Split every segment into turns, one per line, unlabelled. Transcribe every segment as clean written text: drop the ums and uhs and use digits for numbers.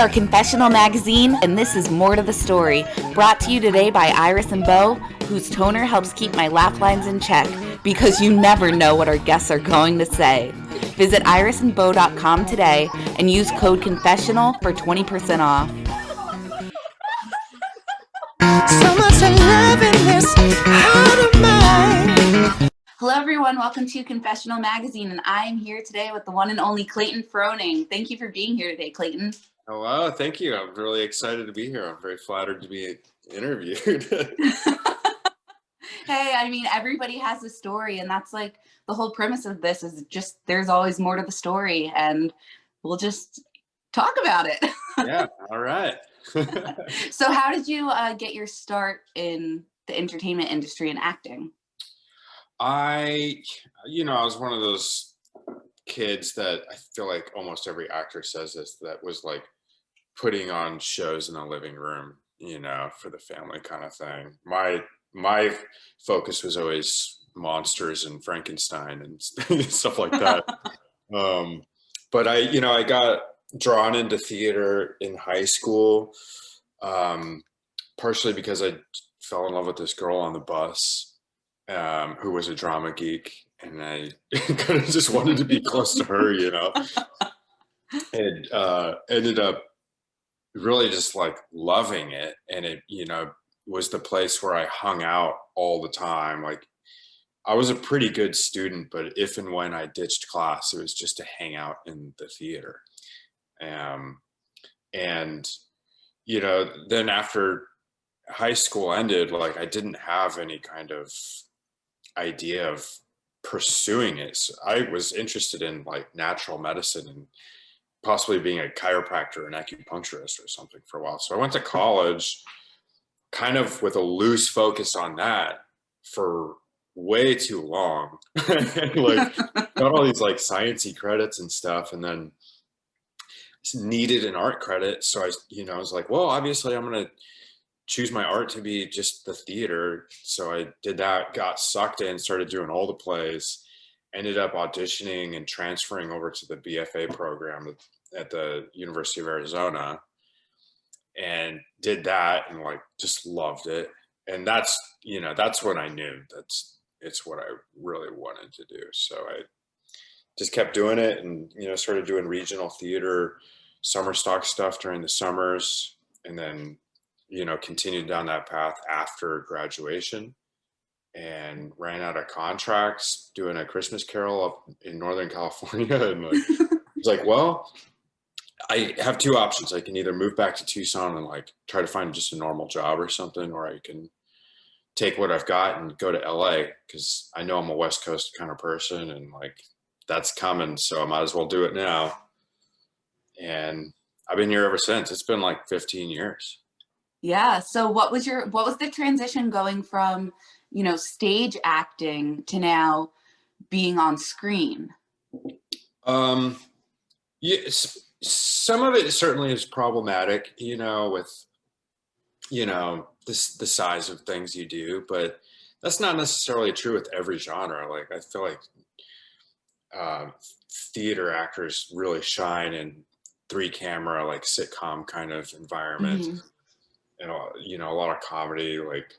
are Confessional Magazine, and this is More to the Story, brought to you today by Iris and Bo, whose toner helps keep my laugh lines in check, because you never know what our guests are going to say. Visit irisandbo.com today and use code CONFESSIONAL for 20% off. So much love in this heart of mine. Hello everyone, welcome to Confessional Magazine, and I am here today with the one and only Clayton Froning. Thank you for being here today, Clayton.
Hello, thank you. I'm really excited to be here. I'm very flattered to be interviewed.
Hey, I mean, everybody has a story, and that's like the whole premise of this is just there's always more to the story, and we'll just talk about it.
Yeah, all right.
So how did you get your start in the entertainment industry and acting?
I was one of those kids that I feel like almost every actor says this, that was like putting on shows in the living room, for the family kind of thing. My focus was always monsters and Frankenstein and stuff like that. But I got drawn into theater in high school, partially because I fell in love with this girl on the bus who was a drama geek, and I kind of just wanted to be close to her, and ended up really just like loving it. And it, was the place where I hung out all the time. Like, I was a pretty good student, but if and when I ditched class, it was just to hang out in the theater. And then after high school ended, like, I didn't have any kind of idea of pursuing it. So I was interested in like natural medicine and possibly being a chiropractor, an acupuncturist or something for a while. So I went to college kind of with a loose focus on that for way too long. Like, got all these like sciencey credits and stuff, and then needed an art credit. So I was like, well, obviously I'm going to choose my art to be just the theater. So I did that, got sucked in, started doing all the plays, ended up auditioning and transferring over to the BFA program at the University of Arizona, and did that and like just loved it. And that's when I knew it's what I really wanted to do. So I just kept doing it, and started doing regional theater, summer stock stuff during the summers, and then continued down that path after graduation, and ran out of contracts doing A Christmas Carol up in Northern California. And like, it's like, well, I have two options. I can either move back to Tucson and like try to find just a normal job or something, or I can take what I've got and go to LA, because I know I'm a West Coast kind of person, and like that's coming. So I might as well do it now. And I've been here ever since. It's been like 15 years.
Yeah. So what was the transition going from, stage acting to now being on screen?
Yes, some of it certainly is problematic, with, the size of things you do, but that's not necessarily true with every genre. Like, I feel like theater actors really shine in 3-camera, like sitcom kind of environment.
Mm-hmm.
And a lot of comedy. Like,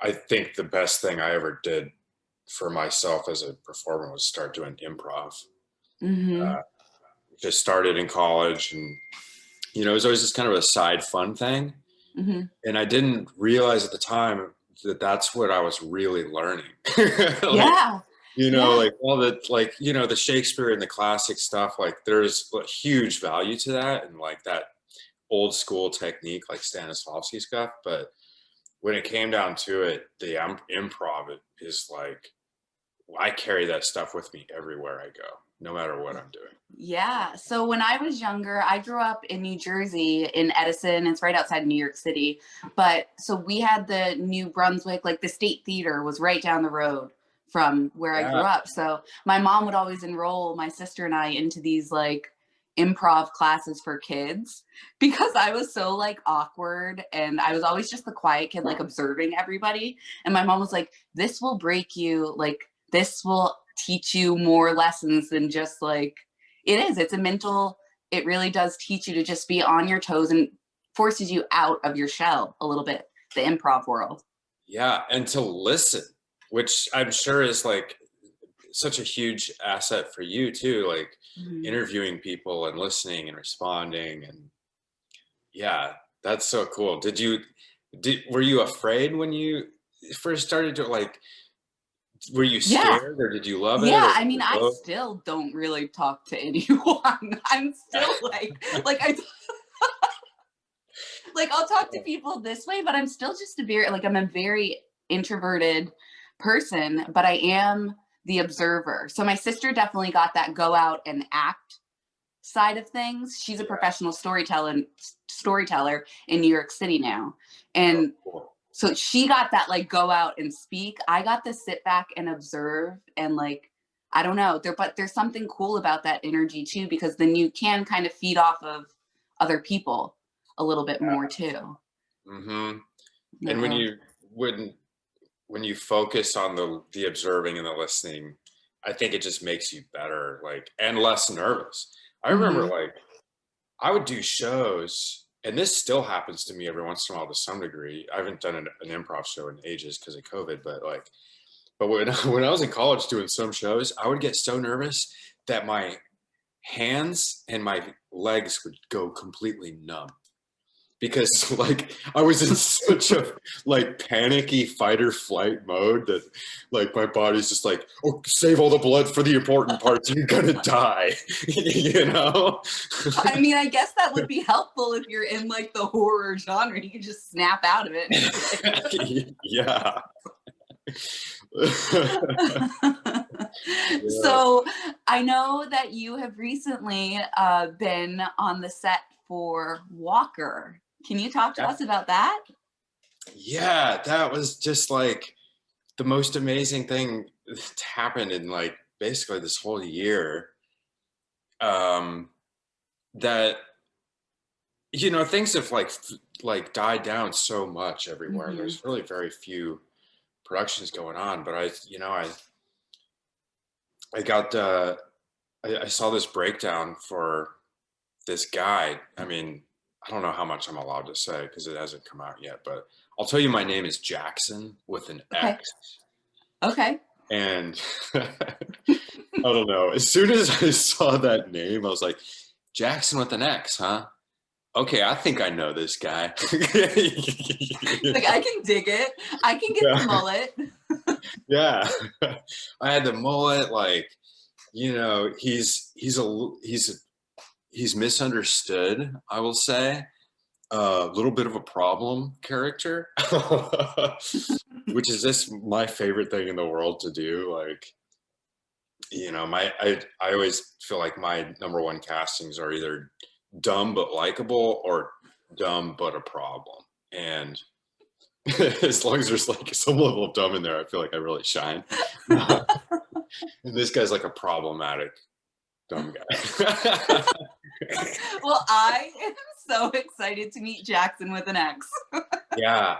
I think the best thing I ever did for myself as a performer was start doing improv.
Mm-hmm.
Just started in college, and it was always just kind of a side fun thing.
Mm-hmm.
And I didn't realize at the time that that's what I was really learning.
Yeah.
Like all the, like, the Shakespeare and the classic stuff, like there's a huge value to that, and like that old school technique, like Stanislavski stuff. But when it came down to it, the improv is like, I carry that stuff with me everywhere I go, no matter what I'm doing.
Yeah. So when I was younger, I grew up in New Jersey, in Edison. It's right outside New York City. But so we had the New Brunswick, like the State Theater was right down the road from where I grew up. So my mom would always enroll my sister and I into these like improv classes for kids, because I was so like awkward, and I was always just the quiet kid, like observing everybody. And my mom was like, this will break you. Like, this will teach you more lessons than just like, it's a mental it really does teach you to just be on your toes and forces you out of your shell a little bit, the improv world.
Yeah, and to listen, which I'm sure is like such a huge asset for you too, like interviewing people and listening and responding. And yeah, that's so cool. Were you afraid when you first started to, like, were you
Yeah.
scared or did you love it?
Yeah,
Or
I mean, I
both?
still don't really talk to anyone. I'm still like I'll talk to people this way, but I'm still just I'm a very introverted person, but I am the observer. So my sister definitely got that go out and act side of things. She's a professional storyteller in New York City now. And
Cool.
so she got that like go out and speak. I got to sit back and observe and like, I don't know, but there's something cool about that energy too, because then you can kind of feed off of other people a little bit more too.
Mm-hmm.
Yeah.
And when you focus on the observing and the listening, I think it just makes you better, like, and less nervous. I remember like I would do shows, and this still happens to me every once in a while to some degree. I haven't done an improv show in ages because of COVID, but when when I was in college doing some shows, I would get so nervous that my hands and my legs would go completely numb because like I was in such a like panicky fight or flight mode that like my body's just like, oh, save all the blood for the important parts, you're gonna die. You know.
I mean, I guess that would be helpful if you're in like the horror genre. You can just snap out of it.
Yeah.
So I know that you have recently been on the set for Walker. Can you talk to us about that?
Yeah, that was just like the most amazing thing that happened in like basically this whole year. That, you know, things have like died down so much everywhere. There's really very few productions going on, but I got I saw this breakdown for this guy. I mean, I don't know how much I'm allowed to say because it hasn't come out yet, but I'll tell you my name is Jackson with an X.
Okay.
And I don't know. As soon as I saw that name, I was like, Jackson with an X, huh? Okay, I think I know this guy.
Like I can dig it. I can get the mullet.
Yeah. I had the mullet, like, you know, he's misunderstood, I will say. A little bit of a problem character, which is just my favorite thing in the world to do. Like, you know, I always feel like my number one castings are either dumb but likable or dumb but a problem. And as long as there's like some level of dumb in there, I feel like I really shine. And this guy's like a problematic dumb guy.
Well, I am so excited to meet Jackson with an X.
Yeah,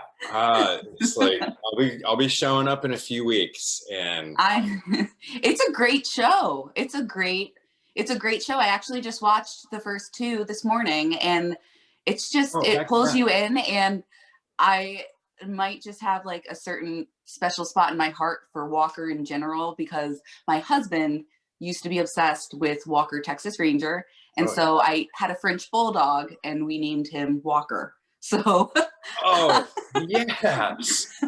it's like I'll be showing up in a few weeks, and
it's a great show. It's a great show. I actually just watched the first two this morning, and it's just it pulls you in, and I might just have like a certain special spot in my heart for Walker in general because my husband used to be obsessed with Walker Texas Ranger. And so I had a French bulldog and we named him Walker. So
oh yes.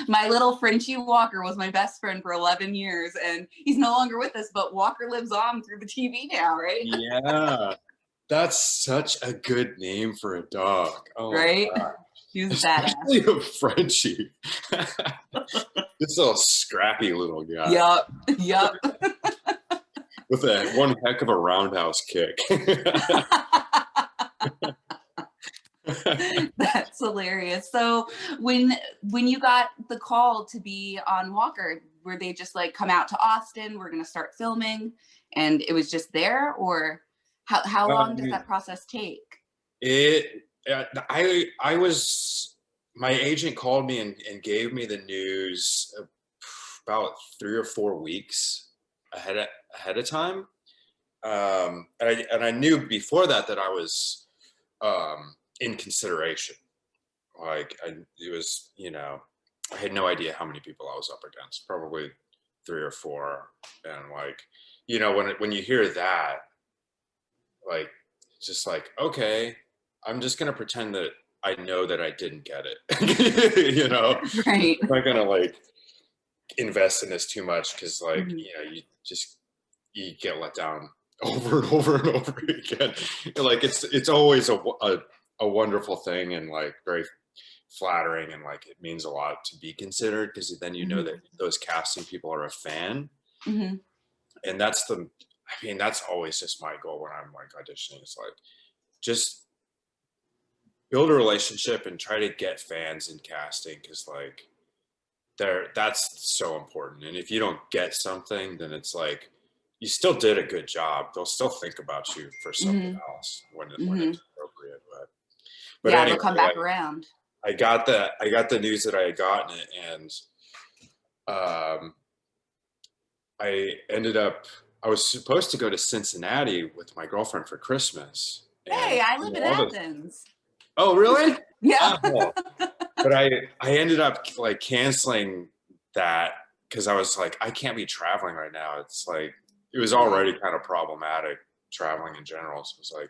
My little Frenchie Walker was my best friend for 11 years and he's no longer with us, but Walker lives on through the TV now, right?
Yeah. That's such a good name for a dog. Oh,
right? He was badass.
Especially a Frenchie. This little scrappy little guy.
Yup.
With one heck of a roundhouse kick.
That's hilarious. So when you got the call to be on Walker, were they just like, come out to Austin, we're gonna start filming, and it was just there, or how long does that process take?
I was, my agent called me and gave me the news about 3 or 4 weeks ahead of time. And I knew before that I was in consideration. Like it was, I had no idea how many people I was up against, probably 3 or 4. And like, when you hear that, like, just like, okay, I'm just going to pretend that I know that I didn't get it.
Right.
I'm not going to like invest in this too much because like, you get let down over and over and over again. Like it's always a wonderful thing and like very flattering, and like it means a lot to be considered because then you know that those casting people are a fan. And that's always just my goal when I'm like auditioning. It's like just build a relationship and try to get fans in casting, because like that's so important. And if you don't get something, then it's like you still did a good job. They'll still think about you for something else when it's appropriate. But
yeah,
anyway,
they'll come back around.
I got the news that I had gotten it, and I was supposed to go to Cincinnati with my girlfriend for Christmas.
Hey,
And
I live in Athens.
Oh, really?
Yeah.
Oh. But I ended up like canceling that because I was like, I can't be traveling right now. It's like, it was already kind of problematic traveling in general. So it was like,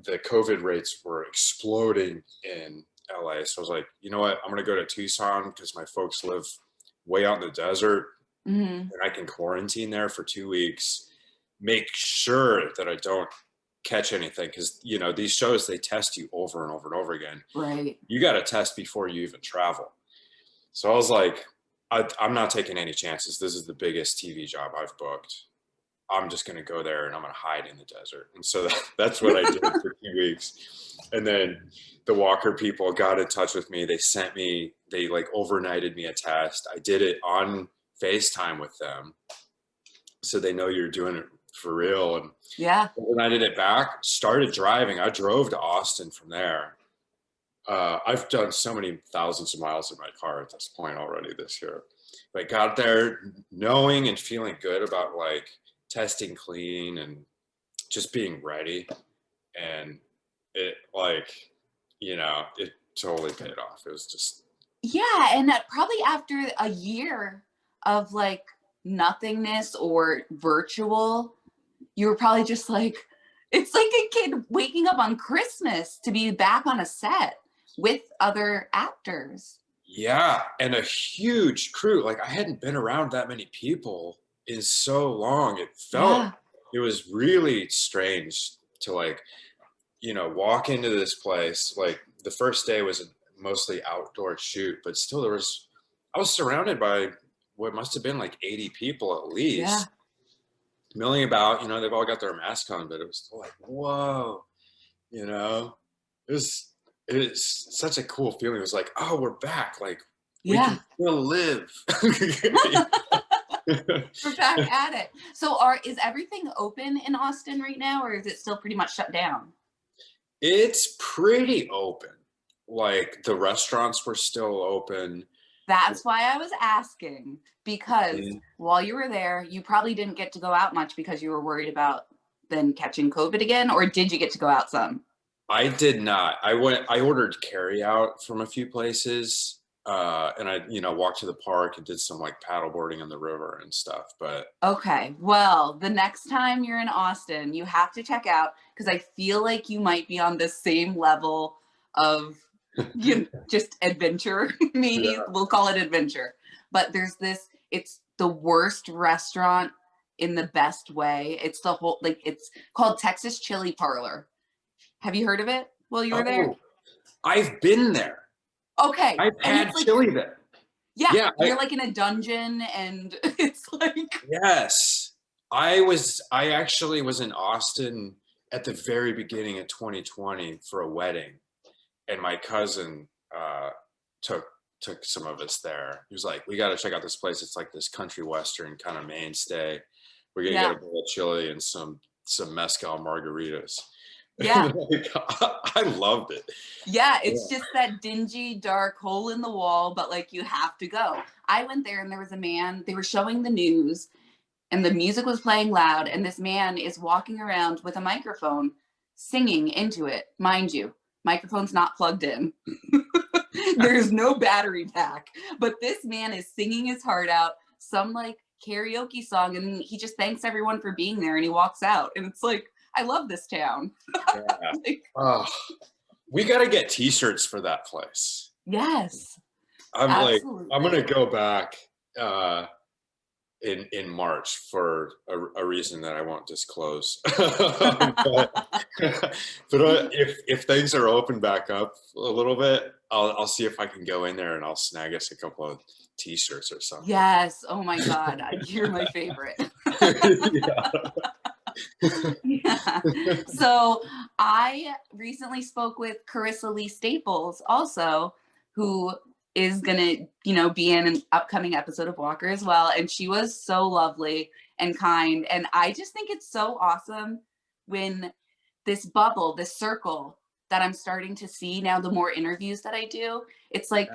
the COVID rates were exploding in LA. So I was like, you know what? I'm going to go to Tucson because my folks live way out in the desert, and I can quarantine there for 2 weeks, make sure that I don't catch anything. Because, these shows, they test you over and over and over again.
Right.
You got to test before you even travel. So I was like, I'm not taking any chances. This is the biggest TV job I've booked. I'm just going to go there and I'm going to hide in the desert. And so that's what I did for 2 weeks. And then the Walker people got in touch with me. They like overnighted me a test. I did it on FaceTime with them, so they know you're doing it for real. And
yeah,
when I did it back, started driving. I drove to Austin from there. I've done so many thousands of miles in my car at this point already this year. But I got there knowing and feeling good about like testing clean and just being ready. And it it totally paid off. It was just.
Yeah. And that probably after a year of like nothingness or virtual, you were probably just like, it's like a kid waking up on Christmas to be back on a set with other actors.
Yeah. And a huge crew. Like I hadn't been around that many people in so long. It was really strange to like, walk into this place. Like the first day was a mostly outdoor shoot, but still I was surrounded by what must have been like 80 people at least. Milling about, they've all got their mask on, but it was still like, whoa, it's such a cool feeling. It was like, oh, we're back. Like we can still live.
We're back at it. So is everything open in Austin right now, or is it still pretty much shut down?
It's pretty open. Like the restaurants were still open.
That's why I was asking, because while you were there, you probably didn't get to go out much because you were worried about then catching COVID again, or did you get to go out some?
I did not. I ordered carry out from a few places. And I, walked to the park and did some like paddle boarding on the river and stuff. But
okay, well, the next time you're in Austin, you have to check out, because I feel like you might be on the same level of just adventure. Maybe we'll call it adventure. But there's it's the worst restaurant in the best way. It's it's called Texas Chili Parlor. Have you heard of it while you were there?
I've been there.
Okay.
I've had chili there.
Yeah. You're like in a dungeon and it's like.
Yes. I actually was in Austin at the very beginning of 2020 for a wedding. And my cousin took some of us there. He was like, we got to check out this place. It's like this country western kind of mainstay. We're going to get a bowl of chili and some mezcal margaritas.
Yeah.
I loved it.
Yeah, it's just that dingy, dark hole in the wall, but like you have to go. I went there and there was a man, they were showing the news, and the music was playing loud, and this man is walking around with a microphone singing into it. Mind you, microphone's not plugged in. There's no battery pack, but this man is singing his heart out, some like karaoke song, and he just thanks everyone for being there, and he walks out, and it's like, I love this town.
Yeah.
Like,
Oh, we got to get t-shirts for that place.
yes,
I'm
absolutely.
I'm going to go back in March for a reason that I won't disclose. but if things are open back up a little bit, I'll see if I can go in there and I'll snag us a couple of t-shirts or something.
Yes. Oh my God. You're my favorite. Yeah. So I recently spoke with Carissa Lee Staples also, who is gonna, be in an upcoming episode of Walker as well. And she was so lovely and kind. And I just think it's so awesome when this bubble, this circle that I'm starting to see now, the more interviews that I do, it's like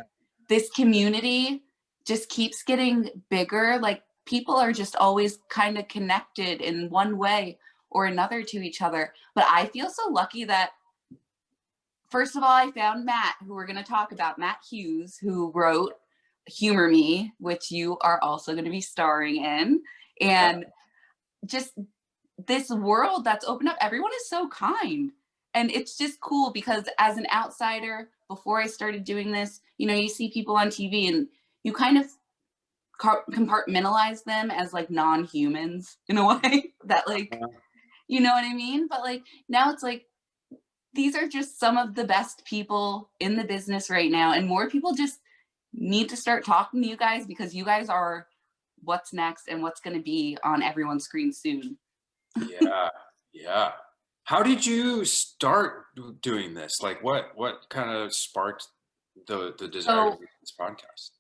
this community just keeps getting bigger. Like people are just always kind of connected in one way or another to each other. But I feel so lucky that, first of all, I found Matt, who we're going to talk about, Matt Hughes, who wrote Humor Me, which you are also going to be starring in. And just this world that's opened up, everyone is so kind. And it's just cool because as an outsider, before I started doing this, you see people on TV and you kind of compartmentalize them as like non-humans in a way that like, you know what I mean? But like now it's like, these are just some of the best people in the business right now. And more people just need to start talking to you guys because you guys are what's next and what's going to be on everyone's screen soon.
Yeah. How did you start doing this? Like what kind of sparked the desire to do this podcast?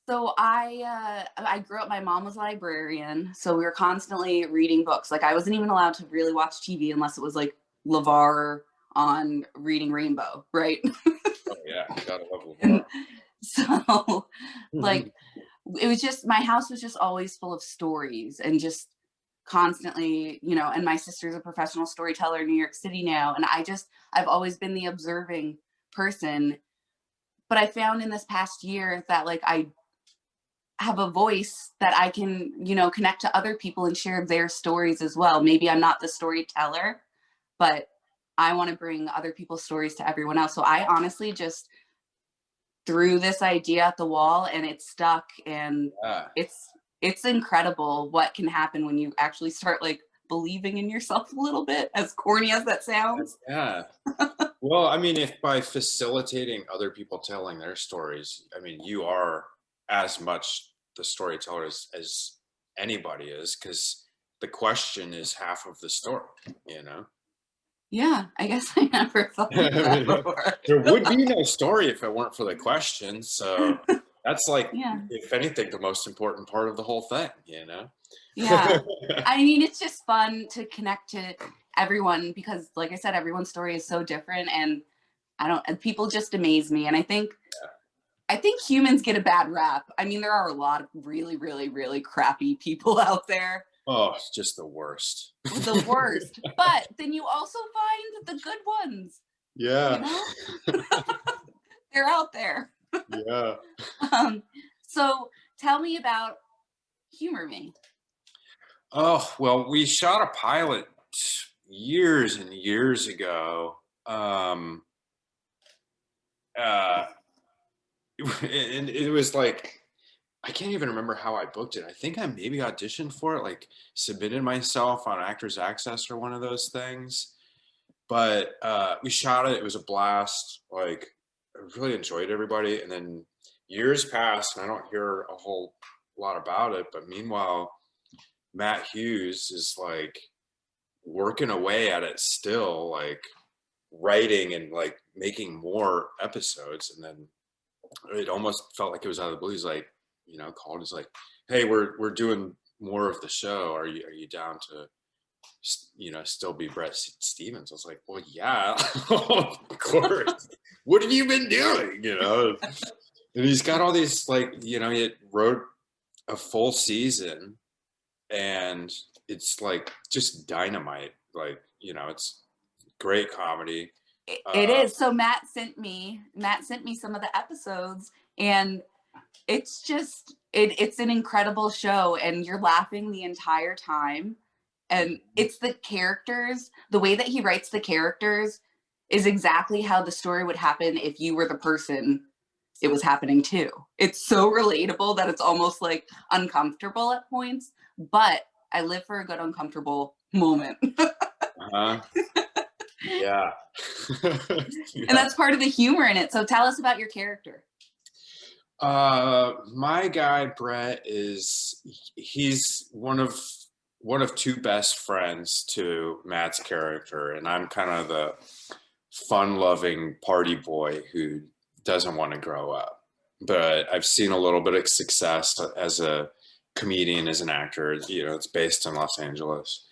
So I grew up, my mom was a librarian, so we were constantly reading books. Like I wasn't even allowed to really watch TV unless it was like LeVar on Reading Rainbow, right?
Oh yeah, gotta love LeVar.
So like it was just, my house was just always full of stories and just constantly, and my sister's a professional storyteller in New York City now. And I've always been the observing person. But I found in this past year that like I have a voice that I can, connect to other people and share their stories as well. Maybe I'm not the storyteller, but I want to bring other people's stories to everyone else. So I honestly just threw this idea at the wall and it stuck. And it's incredible what can happen when you actually start like believing in yourself a little bit, as corny as that sounds.
Yeah. Well, I mean, if by facilitating other people telling their stories, I mean, you are as much the storyteller as anybody is, because the question is half of the story,
Yeah, I guess I never thought of that before.
There would be no story if it weren't for the question. So that's like,
Yeah.
if anything, the most important part of the whole thing,
Yeah. I mean, it's just fun to connect to everyone because, like I said, everyone's story is so different, and people just amaze me. And I think humans get a bad rap. I mean, there are a lot of really, really, really crappy people out there.
Oh, it's just the worst.
The worst. But then you also find the good ones.
Yeah.
They're out there.
Yeah.
So tell me about Humor Me.
Oh, well, we shot a pilot years and years ago. And it was like, I can't even remember how I booked it. I think I maybe auditioned for it, like submitted myself on Actors Access or one of those things. But we shot it. It was a blast. Like, I really enjoyed everybody. And then years passed, and I don't hear a whole lot about it. But meanwhile, Matt Hughes is like working away at it still, like writing and like making more episodes. And then it almost felt like it was out of the blue. He's like, called. He's like, "Hey, we're doing more of the show. Are you down to, still be Brett Stevens?" I was like, "Well, yeah, of course. What have you been doing?" And he's got all these like, he wrote a full season, and it's like just dynamite. Like, you know, it's great comedy.
It is. So Matt sent me some of the episodes, and it's just it's an incredible show, and you're laughing the entire time. And it's the characters, the way that he writes the characters is exactly how the story would happen if you were the person it was happening to. It's so relatable that it's almost like uncomfortable at points, but I live for a good uncomfortable moment.
Uh-huh. Yeah.
And that's part of the humor in it. So tell us about your character.
My guy Brett he's one of two best friends to Matt's character, and I'm kind of the fun-loving party boy who doesn't want to grow up. But I've seen a little bit of success as a comedian, as an actor. You know, it's based in Los Angeles,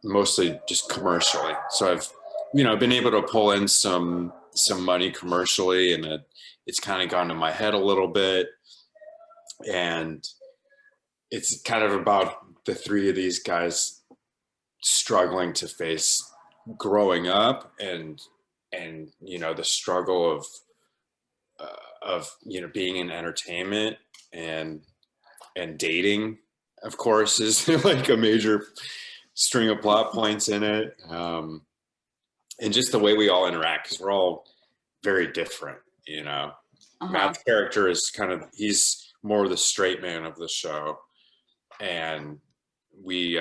mostly just commercially. So I've, you know, been able to pull in some money commercially, and it's kind of gone to my head a little bit. And it's kind of about the three of these guys struggling to face growing up, and you know, the struggle of you know, being in entertainment, and dating, of course, is like a major string of plot points in it. And just the way we all interact, because we're all very different, you know. Matt's character is he's more the straight man of the show, and we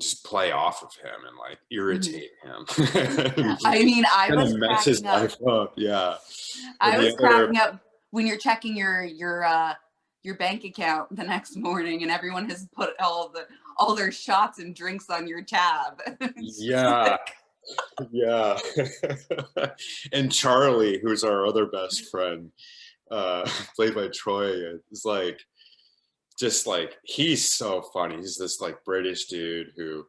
just play off of him and like irritate him.
I mean, I
kind
was
of mess his life up. Yeah.
I was cracking up when you're checking your bank account the next morning, and everyone has put all their shots and drinks on your tab.
Yeah. Yeah. And Charlie, who's our other best friend, played by Troy, is like, just like, he's so funny. He's this like British dude who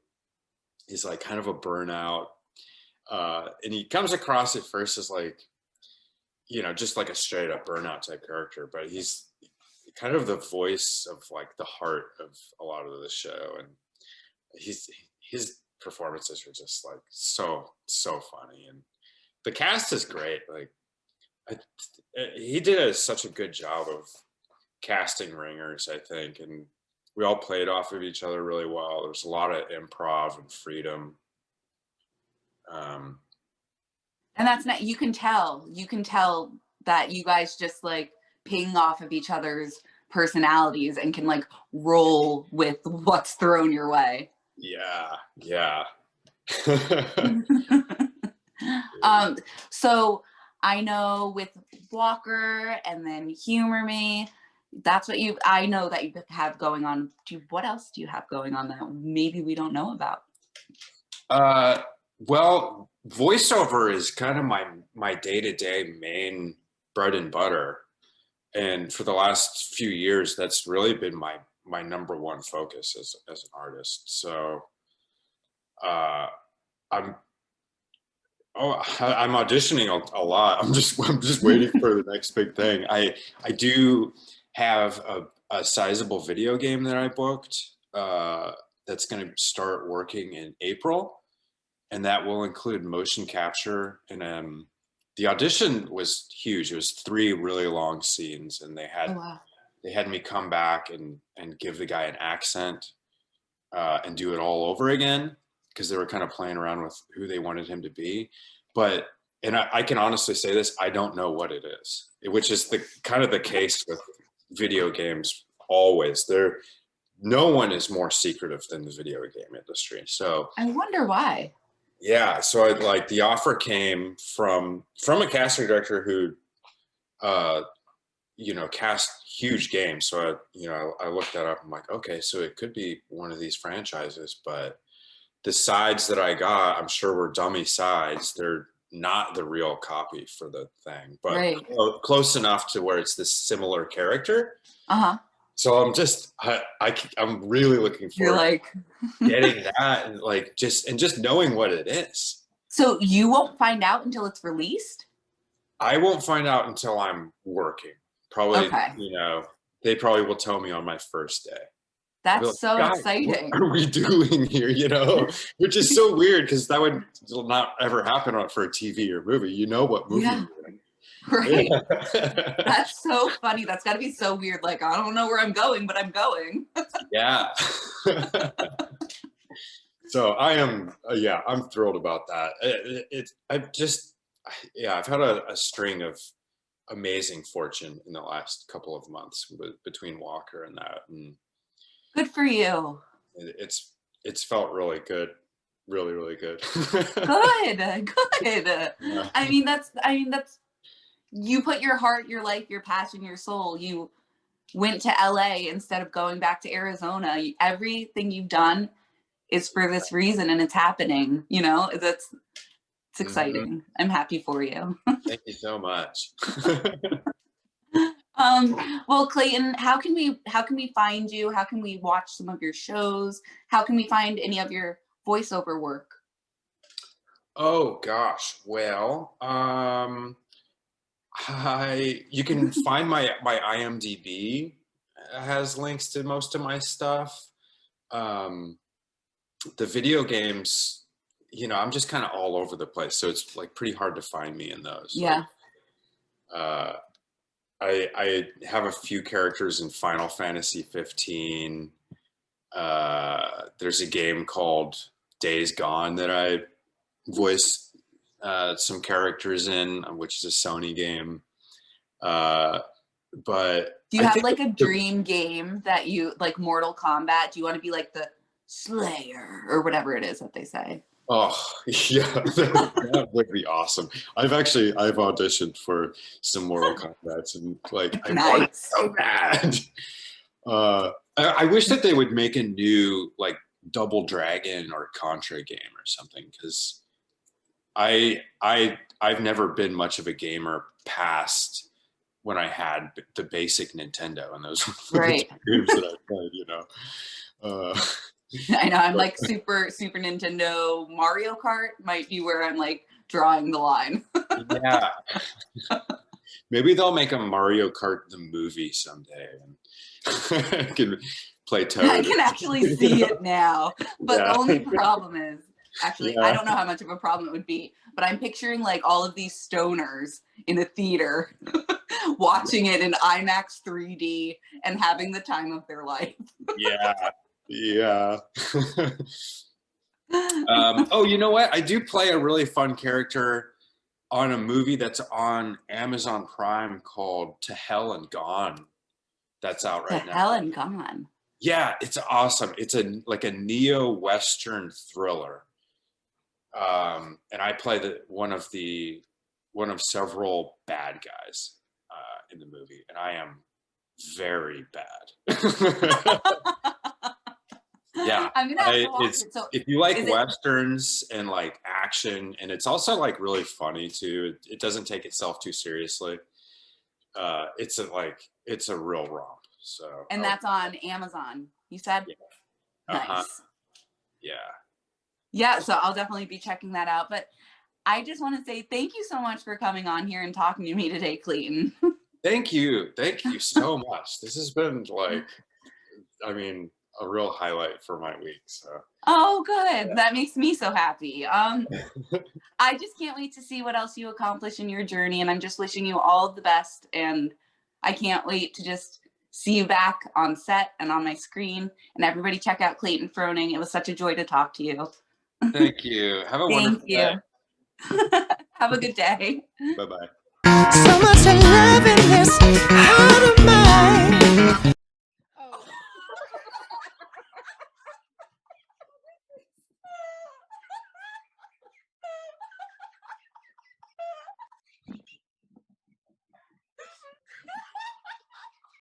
is like kind of a burnout, and he comes across at first as like, you know, just like a straight up burnout type character, but he's kind of the voice of like the heart of a lot of the show. And his performances are just like so funny, and the cast is great. Like, he did such a good job of casting ringers, I think, and we all played off of each other really well. There's a lot of improv and freedom.
And that's not, you can tell that you guys just like ping off of each other's personalities and can like roll with what's thrown your way.
Yeah.
So I know with Walker and then Humor Me, that's what I know that you have going on. What else do you have going on that maybe we don't know about?
Well, voiceover is kind of my day-to-day main bread and butter. And for the last few years, that's really been my number one focus as an artist. So I'm auditioning a lot. I'm just waiting for the next big thing. I do have a sizable video game that I booked that's going to start working in April, and that will include motion capture. And the audition was huge. It was 3 really long scenes, and they had me come back and give the guy an accent and do it all over again, because they were kind of playing around with who they wanted him to be. But, and I can honestly say this, I don't know what it is, which is the kind of the case with video games always. No one is more secretive than the video game industry. So
I wonder why.
Yeah, so the offer came from a casting director who, you know, cast huge games. So I looked that up. I'm like, okay, so it could be one of these franchises, but the sides that I got, I'm sure were dummy sides. They're not the real copy for the thing, but
right.
Close enough to where it's this similar character. So I'm really looking forward to getting that, and like just knowing what it is.
So you won't find out until it's released?
I won't find out until I'm working. Probably, you know, they probably will tell me on my first day. Be
That's
like,
so
guys,
exciting.
what are we doing here? You know, which is so weird because that would not ever happen for a TV or movie. You know what movie
Yeah.
you're in.
Right.
Yeah.
That's so funny. That's got to be so weird. Like, I don't know where I'm going, but I'm going.
Yeah. So I am, I'm thrilled about that. I've had a string of amazing fortune in the last couple of months between Walker and that, and
Good for you.
it's felt really good, really, really good.
Good. Good.
Yeah.
I mean, that's you put your heart, your life, your passion, your soul. You went to LA instead of going back to Arizona. Everything you've done is for this reason, and it's happening. You know, it's exciting. I'm happy for you.
Thank you so much.
Well, Clayton, how can we find you? How can we watch some of your shows? How can we find any of your voiceover work?
Oh gosh, well, you can find my IMDb has links to most of my stuff. The video games, I'm just kind of all over the place, so it's like pretty hard to find me in those.
Yeah.
Like, I have a few characters in Final Fantasy 15. There's a game called Days Gone that I voice some characters in, which is a Sony game. But
do you have like a dream game that you like? Mortal Kombat? Do you want to be like the Slayer or whatever it is that they say?
Oh yeah, that would be awesome. I've auditioned for some Mortal Kombat's, and like I want it so bad. I wish that they would make a new like Double Dragon or Contra game or something, because I've never been much of a gamer past when I had the basic Nintendo, and those were
right.
the games that I played.
I know, I'm like Super Nintendo. Mario Kart might be where I'm like drawing the line.
Yeah. Maybe they'll make a Mario Kart the movie someday, and I can play Toad.
I can actually see it now, but the only problem is, actually, I don't know how much of a problem it would be, but I'm picturing like all of these stoners in a theater watching it in IMAX 3D and having the time of their life.
Yeah. Oh, you know what? I do play a really fun character on a movie that's on Amazon Prime called To Hell and Gone. That's out right now.
To Hell and Gone.
Yeah, it's awesome. It's like a neo-Western thriller. And I play one of several bad guys in the movie, and I am very bad. Yeah,
I'm gonna have to watch it. So
if you like Westerns and like action, and it's also like really funny too. It doesn't take itself too seriously. It's a real romp. So,
and that's on Amazon, you said?
Yeah.
Nice.
Yeah,
so I'll definitely be checking that out. But I just want to say thank you so much for coming on here and talking to me today, Clayton.
Thank you so much. This has been a real highlight for my week. So.
Oh, good. That makes me so happy. I just can't wait to see what else you accomplish in your journey, and I'm just wishing you all the best. And I can't wait to just see you back on set and on my screen. And everybody check out Clayton Froning. It was such a joy to talk to you.
Thank you. Have a wonderful day.
Have a good day.
Bye-bye.
So much love in this heart of mine.